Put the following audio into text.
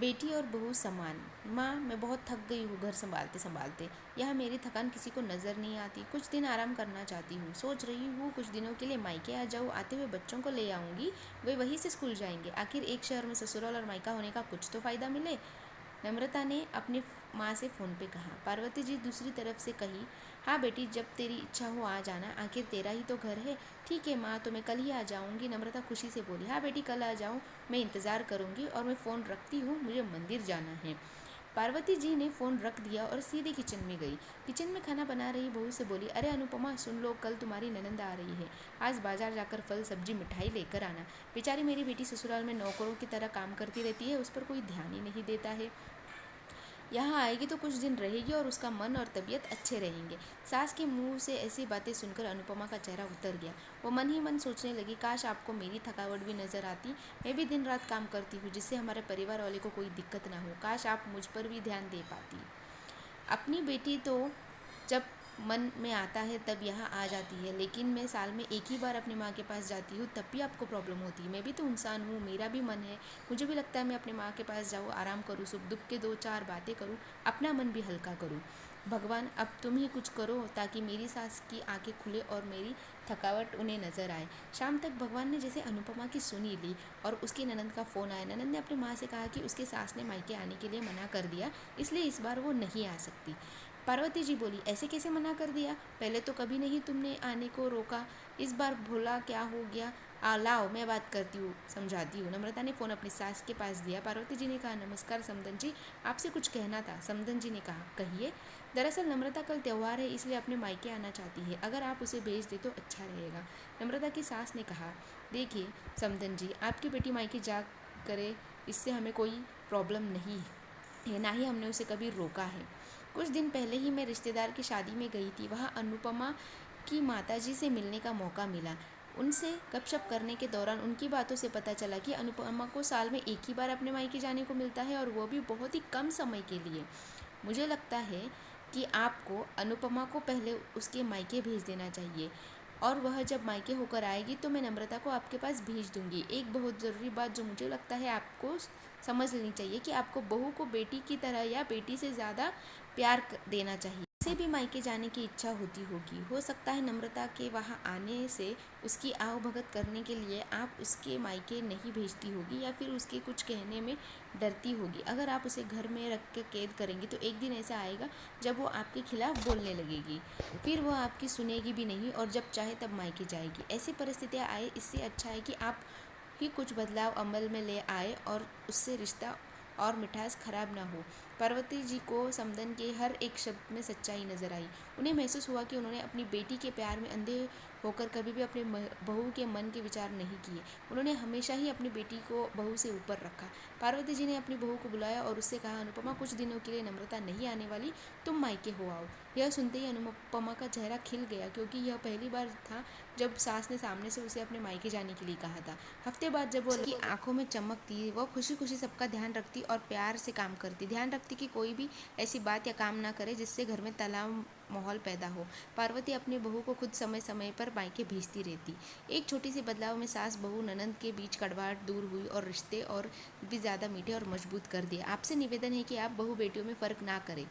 बेटी और बहू समान। माँ, मैं बहुत थक गई हूँ घर संभालते संभालते। यह मेरी थकान किसी को नज़र नहीं आती। कुछ दिन आराम करना चाहती हूँ। सोच रही हूँ कुछ दिनों के लिए मायके आ जाऊँ। आते हुए बच्चों को ले आऊँगी, वे वहीं से स्कूल जाएंगे। आखिर एक शहर में ससुराल और मायका होने का कुछ तो फ़ायदा मिले। नम्रता ने अपनी माँ से फ़ोन पे कहा। पार्वती जी दूसरी तरफ से कही, हाँ बेटी, जब तेरी इच्छा हो आ जाना, आखिर तेरा ही तो घर है। ठीक है माँ, तो मैं कल ही आ जाऊँगी। नम्रता खुशी से बोली। हाँ बेटी, कल आ जाऊँ, मैं इंतज़ार करूँगी। और मैं फ़ोन रखती हूँ, मुझे मंदिर जाना है। पार्वती जी ने फ़ोन रख दिया और सीधे किचन में गई। किचन में खाना बना रही बहू से बोली, अरे अनुपमा, सुन लो, कल तुम्हारी ननंद आ रही है। आज बाजार जाकर फल सब्जी मिठाई लेकर आना। बेचारी मेरी बेटी ससुराल में नौकरों की तरह काम करती रहती है, उस पर कोई ध्यान ही नहीं देता है। यहाँ आएगी तो कुछ दिन रहेगी और उसका मन और तबीयत अच्छे रहेंगे। सास के मुंह से ऐसी बातें सुनकर अनुपमा का चेहरा उतर गया। वो मन ही मन सोचने लगी, काश आपको मेरी थकावट भी नज़र आती। मैं भी दिन रात काम करती हूँ, जिससे हमारे परिवार वाले को कोई दिक्कत ना हो। काश आप मुझ पर भी ध्यान दे पाती। अपनी बेटी तो जब मन में आता है तब यहाँ आ जाती है, लेकिन मैं साल में एक ही बार अपनी माँ के पास जाती हूँ, तब भी आपको प्रॉब्लम होती है। मैं भी तो इंसान हूँ, मेरा भी मन है। मुझे भी लगता है मैं अपनी माँ के पास जाऊँ, आराम करूँ, सुख दुख के दो चार बातें करूँ, अपना मन भी हल्का करूँ। भगवान, अब तुम ही कुछ करो ताकि मेरी सास की आंखें खुले और मेरी थकावट उन्हें नज़र आए। शाम तक भगवान ने जैसे अनुपमा की सुनी ली और उसकी ननंद का फ़ोन आया। ननंद ने अपनी माँ से कहा कि उसकी सास ने मायके आने के लिए मना कर दिया, इसलिए इस बार वो नहीं आ सकती। पार्वती जी बोली, ऐसे कैसे मना कर दिया? पहले तो कभी नहीं तुमने आने को रोका, इस बार भोला क्या हो गया? लाओ, मैं बात करती हूँ, समझाती हूँ। नम्रता ने फ़ोन अपनी सास के पास दिया। पार्वती जी ने कहा, नमस्कार समधन जी, आपसे कुछ कहना था। समधन जी ने कहा, कहिए। दरअसल नम्रता कल त्यौहार है, इसलिए अपने मायके आना चाहती है। अगर आप उसे भेज दे तो अच्छा रहेगा। नम्रता की सास ने कहा, देखिए समधन जी, आपकी बेटी मायके जा करे, इससे हमें कोई प्रॉब्लम नहीं है, ना ही हमने उसे कभी रोका है। कुछ दिन पहले ही मैं रिश्तेदार की शादी में गई थी। वहाँ अनुपमा की माताजी से मिलने का मौका मिला। उनसे गपशप करने के दौरान उनकी बातों से पता चला कि अनुपमा को साल में एक ही बार अपने मायके जाने को मिलता है, और वो भी बहुत ही कम समय के लिए। मुझे लगता है कि आपको अनुपमा को पहले उसके मायके भेज देना चाहिए, और वह जब मायके होकर आएगी तो मैं नम्रता को आपके पास भेज दूंगी। एक बहुत ज़रूरी बात जो मुझे लगता है आपको समझ लेनी चाहिए कि आपको बहू को बेटी की तरह या बेटी से ज़्यादा प्यार देना चाहिए। उसे भी मायके जाने की इच्छा होती होगी। हो सकता है नम्रता के वहाँ आने से उसकी आवभगत करने के लिए आप उसके मायके नहीं भेजती होगी, या फिर उसके कुछ कहने में डरती होगी। अगर आप उसे घर में रख कर कैद करेंगी तो एक दिन ऐसा आएगा जब वो आपके खिलाफ बोलने लगेगी, फिर वो आपकी सुनेगी भी नहीं और जब चाहे तब मायके जाएगी। ऐसी परिस्थितियाँ आए, इससे अच्छा है कि आप ही कुछ बदलाव अमल में ले आए और उससे रिश्ता और मिठास खराब ना हो। पार्वती जी को समधन के हर एक शब्द में सच्चाई नजर आई। उन्हें महसूस हुआ कि उन्होंने अपनी बेटी के प्यार में अंधे होकर कभी भी अपने बहू के मन के विचार नहीं किए। उन्होंने हमेशा ही अपनी बेटी को बहू से ऊपर रखा। पार्वती जी ने अपनी बहू को बुलाया और उससे कहा, अनुपमा, कुछ दिनों के लिए नम्रता नहीं आने वाली, तुम मायके हो आओ। यह सुनते ही अनुपमा का चेहरा खिल गया, क्योंकि यह पहली बार था जब सास ने सामने से उसे अपने मायके जाने के लिए कहा था। हफ्ते बाद जब वो उसकी आंखों में चमक थी, वह खुशी खुशी सबका ध्यान रखती और प्यार से काम करती, ध्यान रखती कि कोई भी ऐसी बात या काम ना करे जिससे घर में तनाव माहौल पैदा हो। पार्वती अपनी बहू को खुद समय समय पर मायके भेजती रहती। एक छोटी सी बदलाव में सास बहू ननंद के बीच कड़वाहट दूर हुई और रिश्ते और भी ज़्यादा मीठे और मजबूत कर दिए। आपसे निवेदन है कि आप बहू बेटियों में फ़र्क ना करें।